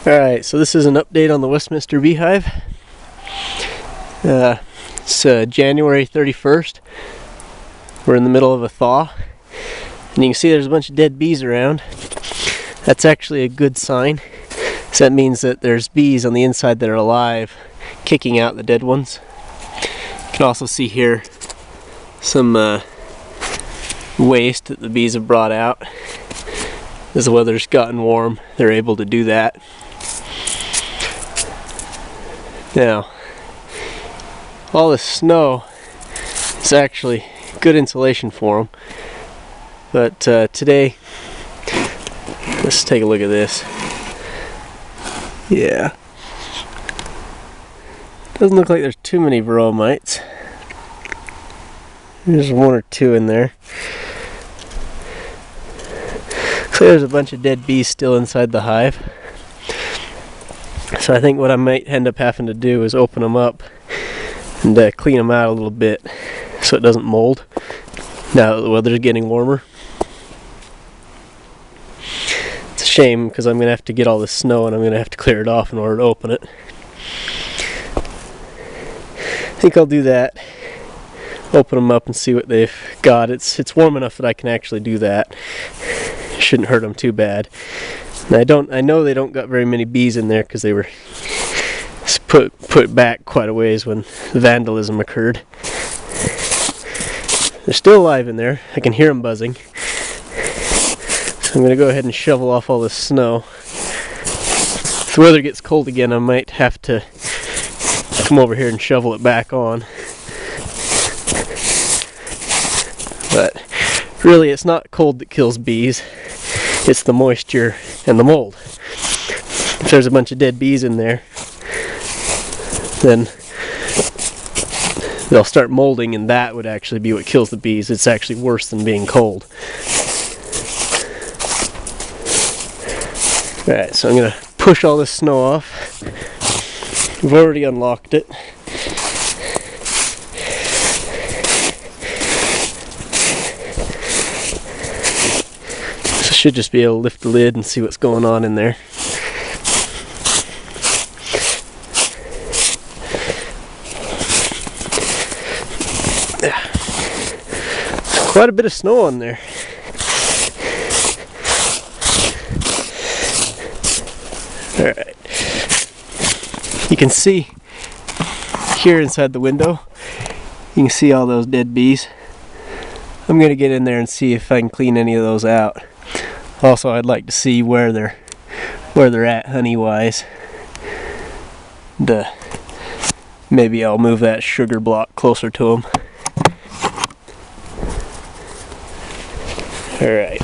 Alright, so this is an update on the Westminster beehive. It's January 31st. We're in the middle of a thaw. And you can see there's a bunch of dead bees around. That's actually a good sign. So that means that there's bees on the inside that are alive, kicking out the dead ones. You can also see here some waste that the bees have brought out. As the weather's gotten warm, they're able to do that. Now, all this snow is actually good insulation for them. But today, let's take a look at this. Yeah. Doesn't look like there's too many varroa mites. There's one or two in there. So there's a bunch of dead bees still inside the hive. So I think what I might end up having to do is open them up and clean them out a little bit so it doesn't mold now that the weather's getting warmer. It's a shame because I'm going to have to get all this snow and I'm going to have to clear it off in order to open it. I think I'll do that. Open them up and see what they've got. It's warm enough that I can actually do that. It shouldn't hurt them too bad. And I know they don't got very many bees in there because they were put back quite a ways when vandalism occurred. They're still alive in there. I can hear them buzzing. So I'm going to go ahead and shovel off all this snow. If the weather gets cold again, I might have to come over here and shovel it back on. But really, it's not cold that kills bees. It's the moisture and the mold. If there's a bunch of dead bees in there, then they'll start molding, and that would actually be what kills the bees. It's actually worse than being cold. Alright, so I'm going to push all this snow off. We've already unlocked it. Should just be able to lift the lid and see what's going on in there. Quite a bit of snow on there. Alright. You can see here inside the window, you can see all those dead bees. I'm going to get in there and see if I can clean any of those out. Also, I'd like to see where they're at honey-wise. Maybe I'll move that sugar block closer to them. Alright.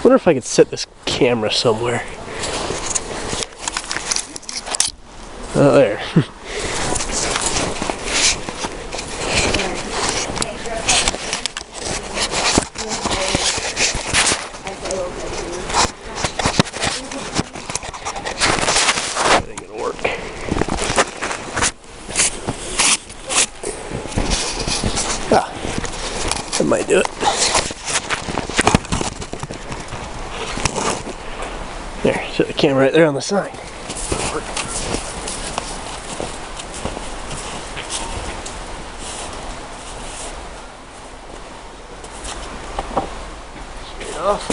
Wonder if I could set this camera somewhere. Oh, there. That might do it. There, set the camera right there on the sign. Straight off.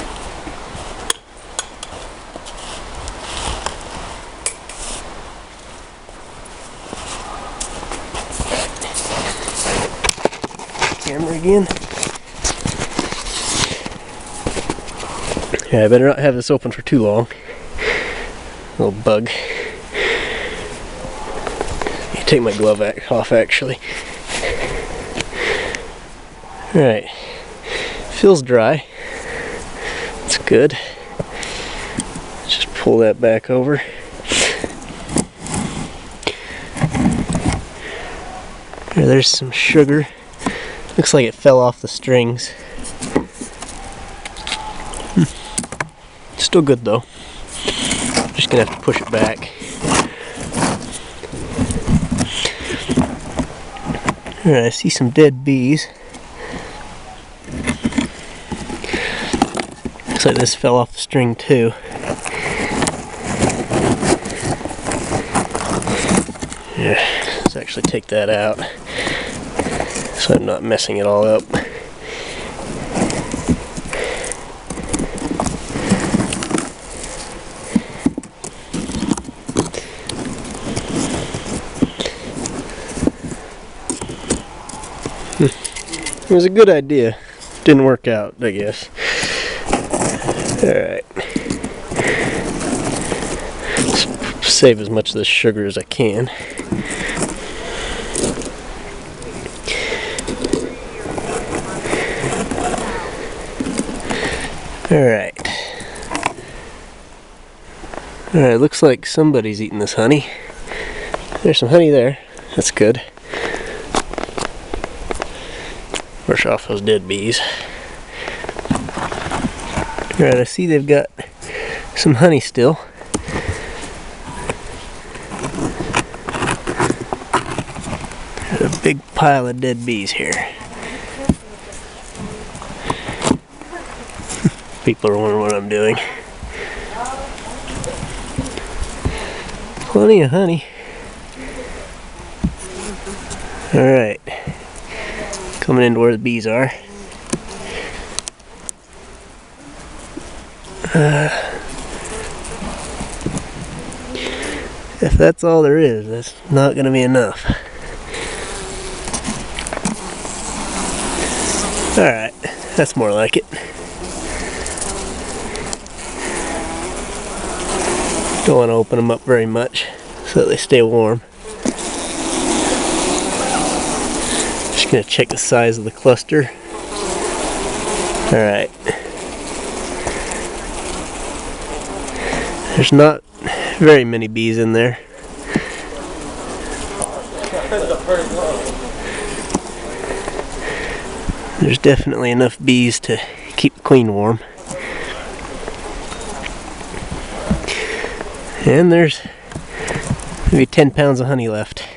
Camera again. Yeah, I better not have this open for too long. Little bug. You take my glove off actually. Alright. Feels dry. It's good. Just pull that back over. There's some sugar. Looks like it fell off the strings. Still good though. Just gonna have to push it back. Alright, I see some dead bees. Looks like this fell off the string too. Yeah, let's actually take that out so I'm not messing it all up. It was a good idea. Didn't work out, I guess. Alright. Save as much of this sugar as I can. Alright. Alright, looks like somebody's eating this honey. There's some honey there. That's good. Brush off those dead bees. Alright, I see they've got some honey still. There's a big pile of dead bees here. People are wondering what I'm doing. Plenty of honey. Alright. Coming into where the bees are. If that's all there is, that's not going to be enough. Alright, that's more like it. Don't want to open them up very much so that they stay warm. Just going to check the size of the cluster. Alright. There's not very many bees in there. There's definitely enough bees to keep the queen warm. And there's maybe 10 pounds of honey left.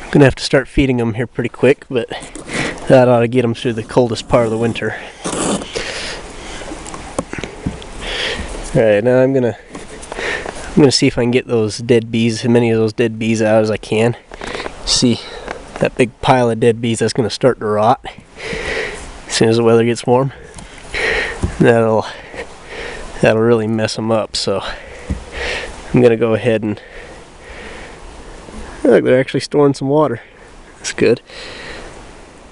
I'm gonna have to start feeding them here pretty quick, but that ought to get them through the coldest part of the winter. Alright, now I'm gonna see if I can get those dead bees, as many of those dead bees out as I can. See, that big pile of dead bees, that's gonna start to rot as soon as the weather gets warm. That'll really mess them up, so I'm gonna go ahead and look, they're actually storing some water. That's good.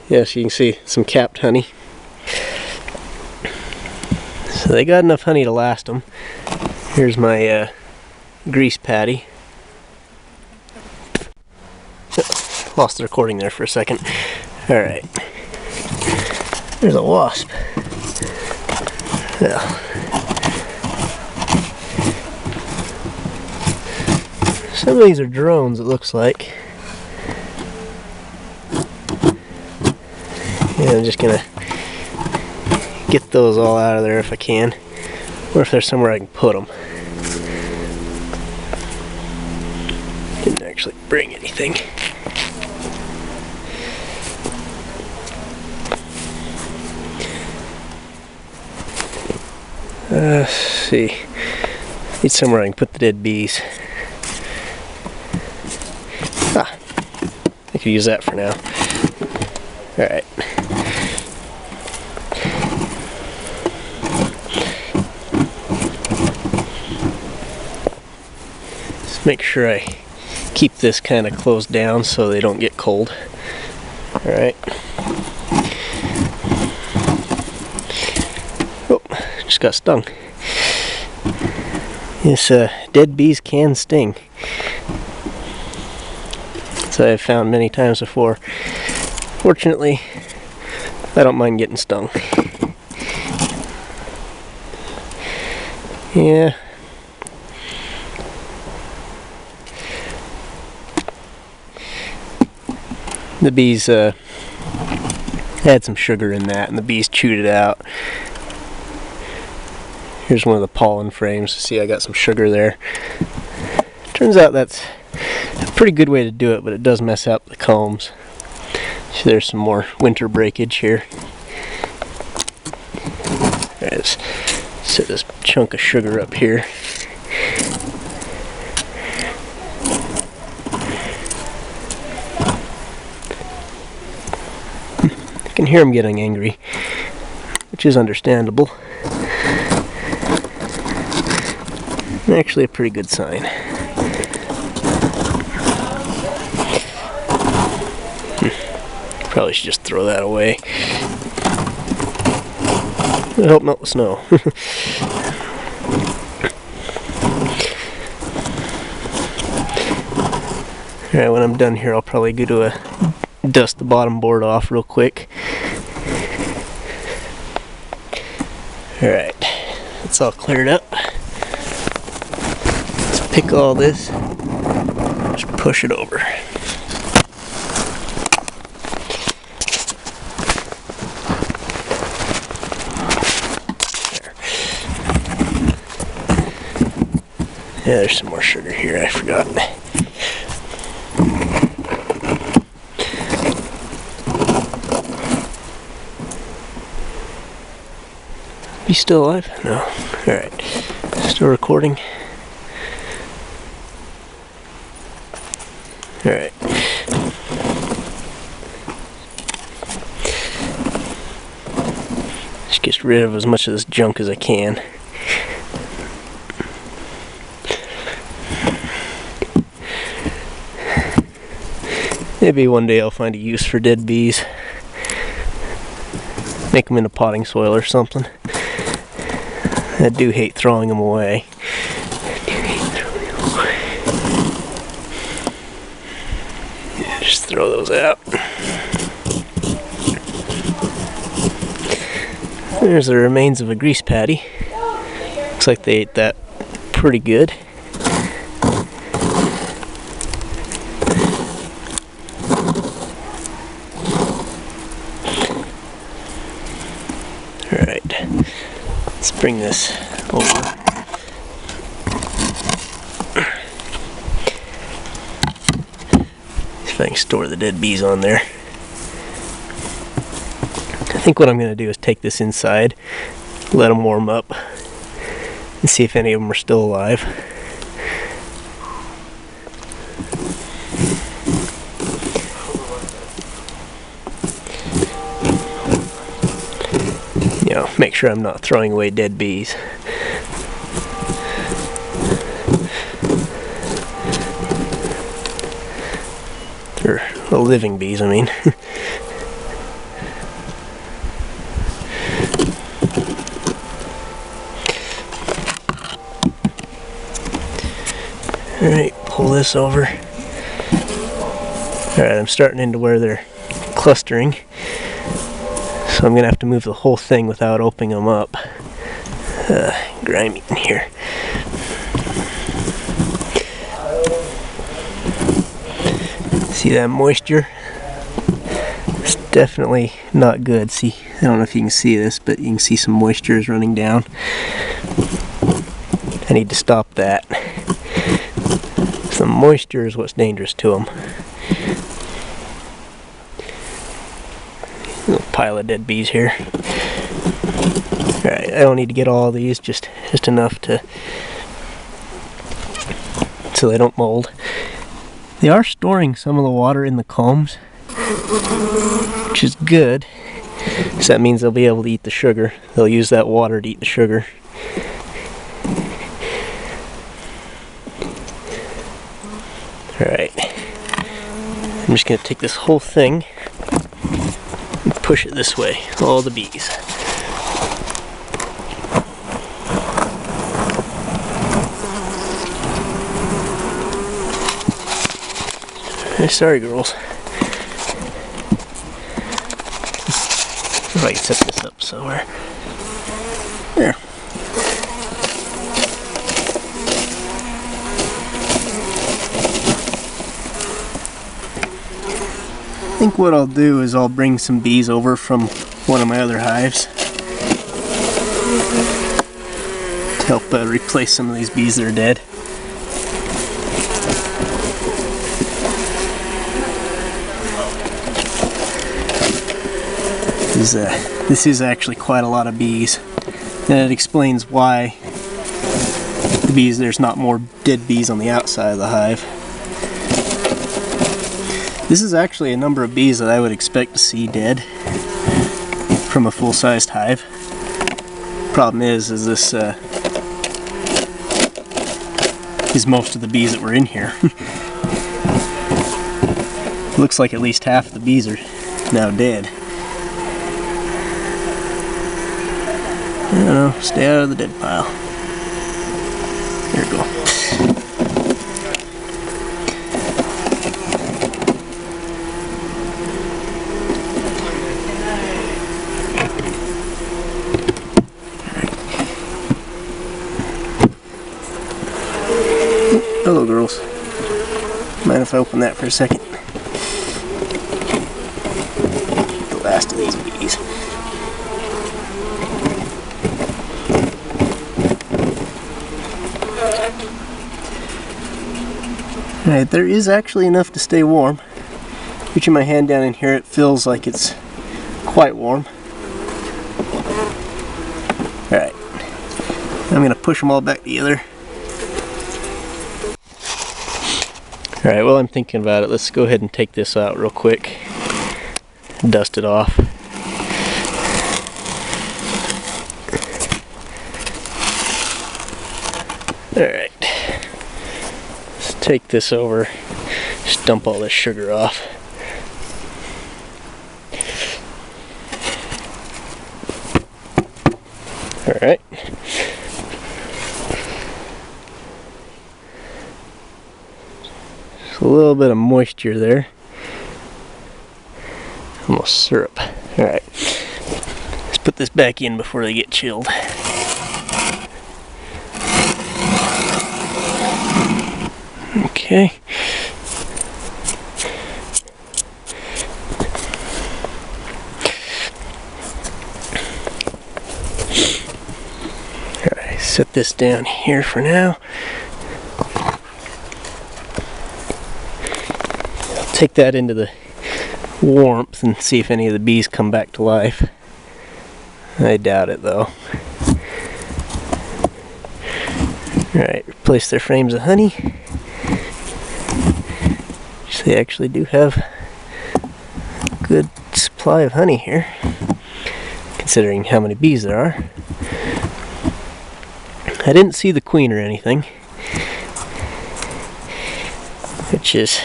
Yes, you can see some capped honey. So they got enough honey to last them. Here's my grease patty. Lost the recording there for a second. Alright. There's a wasp. Well, some of these are drones, it looks like. Yeah, I'm just gonna get those all out of there if I can, or if there's somewhere I can put them. Didn't actually bring anything. Let's see. Need somewhere I can put the dead bees. Ah, I could use that for now. Alright. Just make sure I keep this kind of closed down so they don't get cold. Alright. Oh, just got stung. Yes, dead bees can sting. As I've found many times before. Fortunately, I don't mind getting stung. Yeah. The bees had some sugar in that, and the bees chewed it out. Here's one of the pollen frames. See, I got some sugar there. Turns out that's a pretty good way to do it, but it does mess up the combs. So there's some more winter breakage here. There it is. Set this chunk of sugar up here. I can hear him getting angry, which is understandable. Actually a pretty good sign. Probably should just throw that away. It'll help melt the snow. Alright, when I'm done here, I'll probably go to dust the bottom board off real quick. Alright, it's all cleared up. Let's pick all this, just push it over. Yeah, there's some more sugar here, I forgot. You still alive? No. Alright. Still recording. Alright. Just get rid of as much of this junk as I can. Maybe one day I'll find a use for dead bees. Make them into potting soil or something. I do hate throwing them away. Yeah, just throw those out. There's the remains of a grease patty. Looks like they ate that pretty good. Alright, let's bring this over. See if I can store the dead bees on there. I think what I'm going to do is take this inside, let them warm up, and see if any of them are still alive. You know, make sure I'm not throwing away dead bees. Or living bees, I mean. Alright, pull this over. Alright, I'm starting into where they're clustering. So I'm going to have to move the whole thing without opening them up. Grimy in here. See that moisture? It's definitely not good. See, I don't know if you can see this, but you can see some moisture is running down. I need to stop that. Some moisture is what's dangerous to them. Little pile of dead bees here. Alright, I don't need to get all of these, just enough to so they don't mold. They are storing some of the water in the combs, which is good. So that means they'll be able to eat the sugar. They'll use that water to eat the sugar. Alright. I'm just going to take this whole thing and push it this way. All the bees. Sorry, girls. If I can set this up somewhere. There. I think what I'll do is I'll bring some bees over from one of my other hives to help replace some of these bees that are dead. This is actually quite a lot of bees. And it explains why the bees, there's not more dead bees on the outside of the hive. This is actually a number of bees that I would expect to see dead from a full-sized hive. Problem is this is most of the bees that were in here. Looks like at least half of the bees are now dead. I don't know, stay out of the dead pile. Here we go. Hello, girls. Mind if I open that for a second? The last of these bees. Alright, there is actually enough to stay warm. Reaching my hand down in here, it feels like it's quite warm. Alright, I'm going to push them all back together. Alright, while I'm thinking about it, let's go ahead and take this out real quick. Dust it off. Alright. Take this over, just dump all this sugar off. Alright. Just a little bit of moisture there. Almost syrup. Alright. Let's put this back in before they get chilled. Okay. Alright, set this down here for now. I'll take that into the warmth and see if any of the bees come back to life. I doubt it though. Alright, replace their frames of honey. They actually do have a good supply of honey here, considering how many bees there are. I didn't see the queen or anything, which is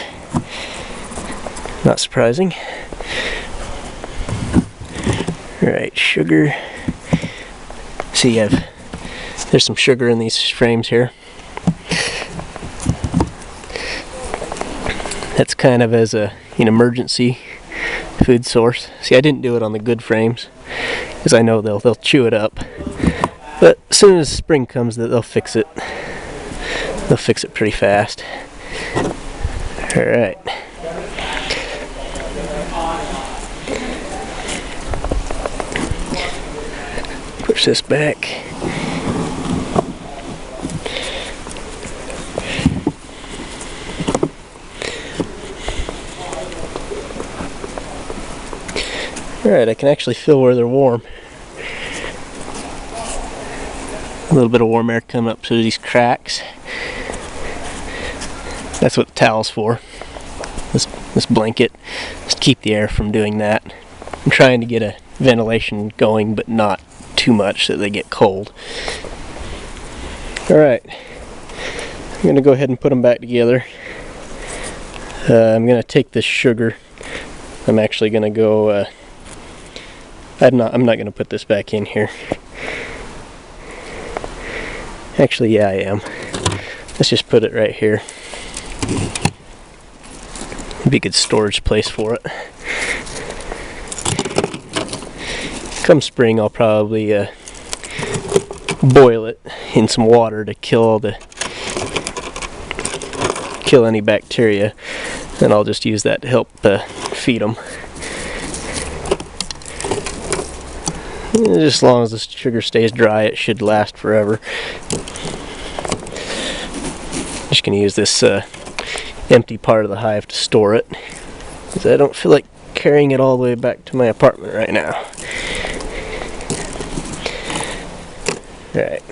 not surprising. Alright, sugar. See, there's some sugar in these frames here. That's kind of as an emergency food source. See, I didn't do it on the good frames because I know they'll chew it up. But as soon as spring comes, they'll fix it. They'll fix it pretty fast. All right. Push this back. Alright, I can actually feel where they're warm. A little bit of warm air coming up through these cracks. That's what the towel's for. This blanket, just keep the air from doing that. I'm trying to get a ventilation going, but not too much so they get cold. Alright, I'm going to go ahead and put them back together. I'm going to take this sugar. I'm actually going to go... I'm not going to put this back in here. Actually, yeah, I am. Let's just put it right here. Be a good storage place for it. Come spring, I'll probably boil it in some water to kill any bacteria, and I'll just use that to help feed them. Just as long as the sugar stays dry, it should last forever. Just going to use this empty part of the hive to store it, because I don't feel like carrying it all the way back to my apartment right now. Alright.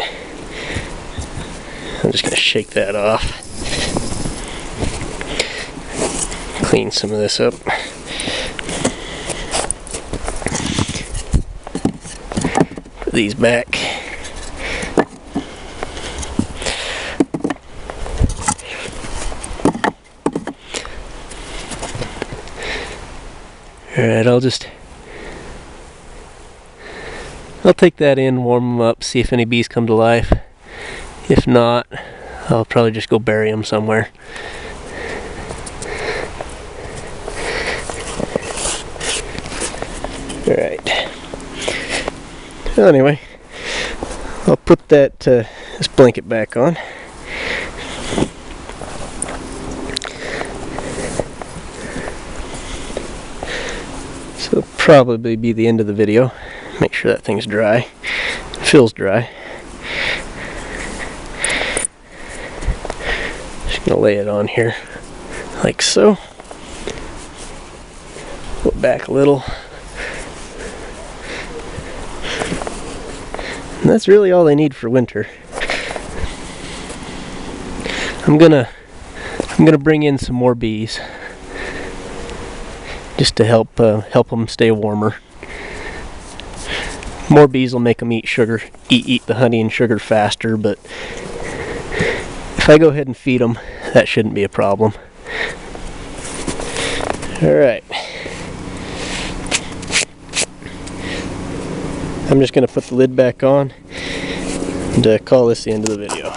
I'm just going to shake that off. Clean some of this up. Put these back. Alright, I'll take that in, warm them up, see if any bees come to life. If not, I'll probably just go bury them somewhere. Alright. Anyway, I'll put this blanket back on. So it'll probably be the end of the video. Make sure that thing's dry. It feels dry. Just gonna lay it on here like so. Pull it back a little. And that's really all I need for winter. I'm gonna bring in some more bees just to help them stay warmer. More bees will make them eat sugar, eat the honey and sugar faster, but if I go ahead and feed them, that shouldn't be a problem. Alright. I'm just going to put the lid back on and call this the end of the video.